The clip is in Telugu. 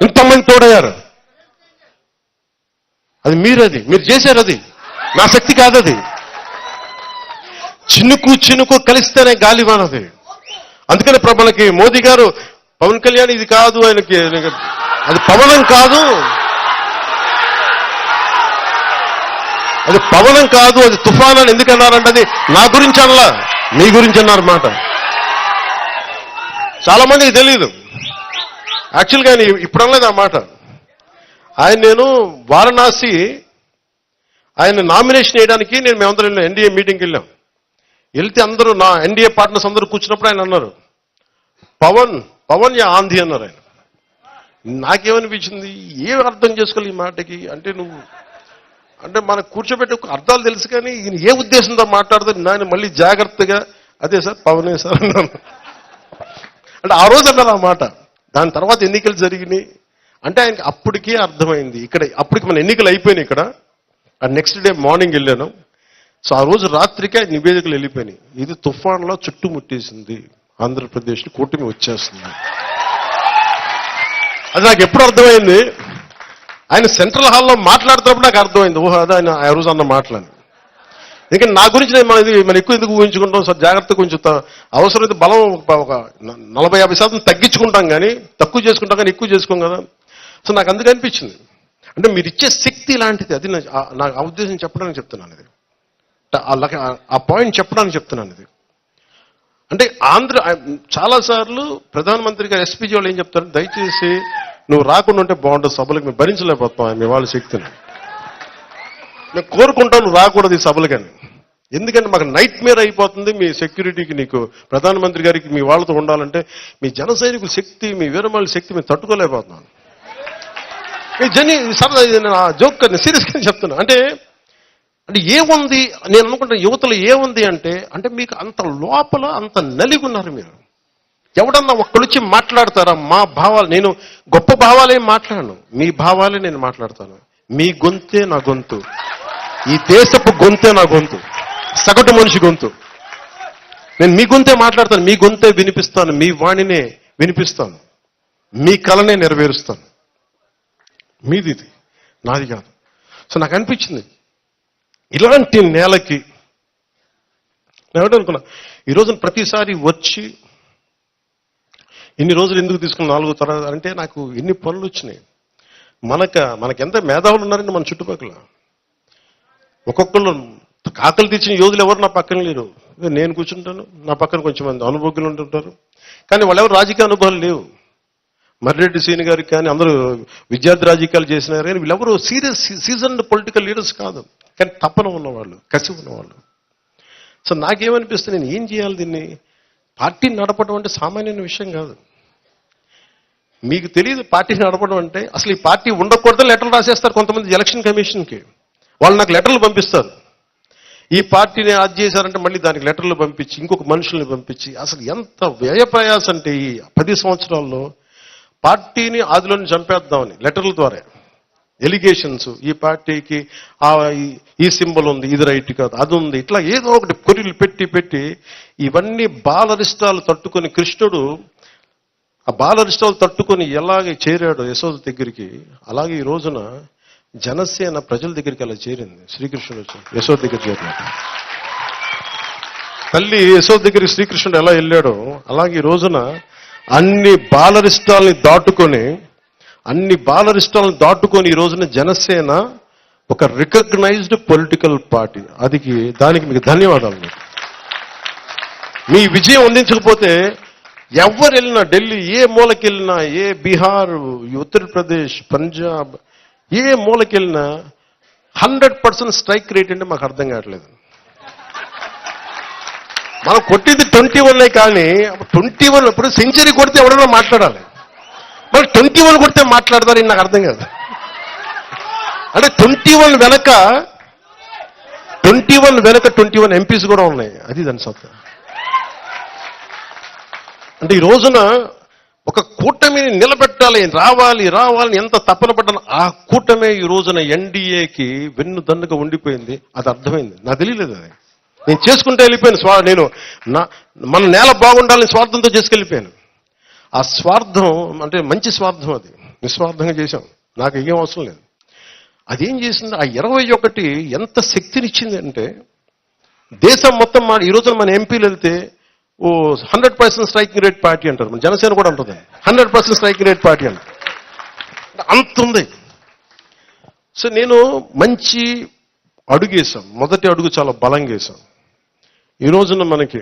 ఇంతమంది తోడయ్యారు. అది మీరు చేశారు. అది నా శక్తి కాదు. అది చినుకు కలిస్తేనే గాలివానది. అందుకని మనకి మోదీ గారు పవన్ కళ్యాణ్ ఇది కాదు, ఆయనకి అది పవనం కాదు, అది పవనం కాదు, అది తుఫాన్ అని ఎందుకన్నారంటే అది నా గురించి అనలా, మీ గురించి అన్నారు మాట. చాలా మందికి తెలియదు యాక్చువల్గా. ఇప్పుడు అనలేదు ఆ మాట. నేను వారణాసి ఆయన నామినేషన్ వేయడానికి మేమందరం ఎన్డీఏ మీటింగ్కి వెళ్ళాం. వెళ్తే అందరూ నా ఎన్డీఏ పార్ట్నర్స్ అందరూ కూర్చున్నప్పుడు ఆయన అన్నారు, పవన్ యా ఆంధీ అన్నారు ఆయన. నాకేమనిపించింది, ఏం అర్థం చేసుకోవాలి ఈ మాటకి అంటే అంటే మనకు కూర్చోబెట్టి అర్థాలు తెలుసు కానీ ఈయన ఏ ఉద్దేశంతో మాట్లాడుతుంది. నేను మళ్ళీ జాగ్రత్తగా అదే సార్ పవనే సార్ అన్నాను. అంటే ఆ రోజు అన్నారు ఆ మాట. దాని తర్వాత ఎన్నికలు జరిగినాయి అంటే ఆయనకి అప్పటికే అర్థమైంది. అప్పటికి మన ఎన్నికలు అయిపోయినాయి ఇక్కడ. నెక్స్ట్ డే మార్నింగ్ వెళ్ళాను. సో ఆ రోజు రాత్రికే నివేదికలు వెళ్ళిపోయినాయి. ఇది తుఫాన్లో చుట్టుముట్టేసింది ఆంధ్రప్రదేశ్లో, కూటమి వచ్చేస్తుంది. అది నాకు ఎప్పుడు అర్థమైంది, ఆయన సెంట్రల్ హాల్లో మాట్లాడుతున్నప్పుడు నాకు అర్థమైంది. అదే ఆయన ఆ రోజు అన్న మాటలని. ఎందుకంటే నా గురించి మనం ఎక్కువ ఎందుకు ఊహించుకుంటాం సార్, జాగ్రత్తగా కొంచెం అవసరమైతే బలం ఒక 40-50% తగ్గించుకుంటాం కానీ, తక్కువ చేసుకుంటాం కానీ ఎక్కువ చేసుకోం కదా. సో నాకు అందుకు అనిపించింది, అంటే మీరు ఇచ్చే శక్తి లాంటిది. అది నా ఉద్దేశం చెప్పడానికి చెప్తున్నాను. ఇది ఆ పాయింట్ చెప్పడానికి చెప్తున్నాను. ఇది అంటే చాలాసార్లు ప్రధానమంత్రి గారు ఎస్పీజీ వాళ్ళు ఏం చెప్తారు, దయచేసి నువ్వు రాకుండా ఉంటే బాగుంటుంది సభలకు, మేము భరించలేకపోతాం మీ వాళ్ళ శక్తిని. మేము కోరుకుంటాం నువ్వు రాకూడదు ఈ సభలు కానీ. ఎందుకంటే మాకు నైట్ మేర్ అయిపోతుంది మీ సెక్యూరిటీకి. నీకు ప్రధానమంత్రి గారికి మీ వాళ్ళతో ఉండాలంటే మీ జన సైనికుల శక్తి, మీ వీరమాల శక్తి మేము తట్టుకోలేకపోతున్నాను. సరదా జోక్ సీరియస్గా చెప్తున్నా. అంటే ఏముంది నేను అనుకుంటా యువతలో ఏముంది అంటే మీకు అంత లోపల అంత నలిగున్నారు మీరు. ఎవడన్నా ఒక్కడొచ్చి మాట్లాడతారా మా భావాలు? నేను గొప్ప భావాలేం మాట్లాడను, మీ భావాలే నేను మాట్లాడతాను. మీ గొంతే నా గొంతు, ఈ దేశపు గొంతే నా గొంతు, సగటు మనిషి గొంతు. నేను మీ గొంతే మాట్లాడతాను, మీ గొంతే వినిపిస్తాను, మీ వాణినే వినిపిస్తాను, మీ కలనే నెరవేరుస్తాను. మీది ఇది, నాది కాదు. సో నాకు అనిపించింది ఇలాంటి నేలకి నేనేమనుకున్నా, ఈరోజు ప్రతిసారి వచ్చి ఇన్ని రోజులు ఎందుకు తీసుకున్న 4 తరాలు అంటే నాకు ఎన్ని పనులు వచ్చినాయి. మనకెంత మేధావులు ఉన్నారండి మన చుట్టుపక్కల. ఒక్కొక్కళ్ళు ఆకలి తీర్చిన యోధులు ఎవరు నా పక్కన లేరు. నేను కూర్చుంటాను, నా పక్కన కొంచెం మంది అనుభోగ్యులు ఉంటుంటారు, కానీ వాళ్ళెవరు రాజకీయ అనుభవాలు లేవు. మర్రెడ్డి సీని గారికి కానీ అందరూ విద్యార్థి రాజకీయాలు చేసినారు కానీ వీళ్ళెవరు సీజన్డ్ పొలిటికల్ లీడర్స్ కాదు, కానీ తప్పన ఉన్నవాళ్ళు, కసి ఉన్నవాళ్ళు. సో నాకేమనిపిస్తుంది, నేను ఏం చేయాలి దీన్ని? పార్టీని నడపడం అంటే సామాన్యమైన విషయం కాదు. మీకు తెలియదు పార్టీని నడపడం అంటే. అసలు ఈ పార్టీ ఉండకూడదు లెటర్లు రాసేస్తారు కొంతమంది ఎలక్షన్ కమిషన్కి. వాళ్ళు నాకు లెటర్లు పంపిస్తారు, ఈ పార్టీని అది చేశారంటే మళ్ళీ దానికి లెటర్లు పంపించి ఇంకొక మనుషుల్ని పంపించి. అసలు ఎంత వ్యయ ప్రయాసం అంటే ఈ 10 సంవత్సరాల్లో పార్టీని ఆదిలోని చంపేద్దామని లెటర్ల ద్వారా ఎలిగేషన్స్. ఈ పార్టీకి ఈ సింబల్ ఉంది, ఇది రైట్ కాదు, అది ఉంది, ఇట్లా ఏదో ఒకటి కొరిలు పెట్టి ఇవన్నీ బాలరిష్టాలు తట్టుకొని కృష్ణుడు ఆ బాలరిష్టాలు తట్టుకొని ఎలాగే చేరాడు యశోద దగ్గరికి, అలాగే ఈ రోజున జనసేన ప్రజల దగ్గరికి అలా చేరింది. శ్రీకృష్ణుడు వచ్చి యశోద దగ్గర చేరినాడు. తల్లి యశోద దగ్గరికి శ్రీకృష్ణుడు ఎలా వెళ్ళాడో అలాగే ఈ రోజున అన్ని బాలరిష్టాలని దాటుకొని ఈ రోజున జనసేన ఒక రికగ్నైజ్డ్ పొలిటికల్ పార్టీ. దానికి మీకు ధన్యవాదాలు. మీ విజయం అందించకపోతే ఎవరు వెళ్ళినా, ఢిల్లీ ఏ మూలకి వెళ్ళినా, ఏ బీహార్, ఉత్తరప్రదేశ్, పంజాబ్ ఏ మూలకి వెళ్ళినా 100% స్ట్రైక్ రేట్ అంటే మాకు అర్థం కావట్లేదు. మనం కొట్టింది 21 కానీ 21 ఇప్పుడు సెంచరీ కొడితే ఎవరైనా మాట్లాడాలి, మరి 21 కొడితే మాట్లాడతారు. నాకు అర్థం కాదు. అంటే 21 వెనక 21 ఎంపీస్ కూడా ఉన్నాయి. అది దాని సత్తా. అంటే ఈ రోజున ఒక కూటమిని నిలబెట్టాలి, రావాలని ఎంత తపన పడ్డాను. ఆ కూటమే ఈ రోజున ఎన్డీఏకి వెన్నుదన్నుగా ఉండిపోయింది. అది అర్థమైంది. నాకు తెలియలేదు. అది నేను చేసుకుంటే వెళ్ళిపోయాను. మన నేల బాగుండాలని స్వార్థంతో చేసుకెళ్ళిపోయాను. ఆ స్వార్థం అంటే మంచి స్వార్థం, అది నిస్వార్థంగా చేశాం, నాకు ఏం అవసరం లేదు. అదేం చేసింది, ఆ 21 ఎంత శక్తినిచ్చింది అంటే దేశం మొత్తం ఈ రోజున మన ఎంపీలు వెళ్తే 100% స్ట్రైకింగ్ రేట్ పార్టీ అంటారు, మన జనసేన కూడా ఉంటుంది 100% స్ట్రైకింగ్ రేట్ పార్టీ అంటారు, అంత ఉంది. సో నేను మంచి అడుగు వేశాం, మొదటి అడుగు చాలా బలంగా వేశాం. ఈ రోజున మనకి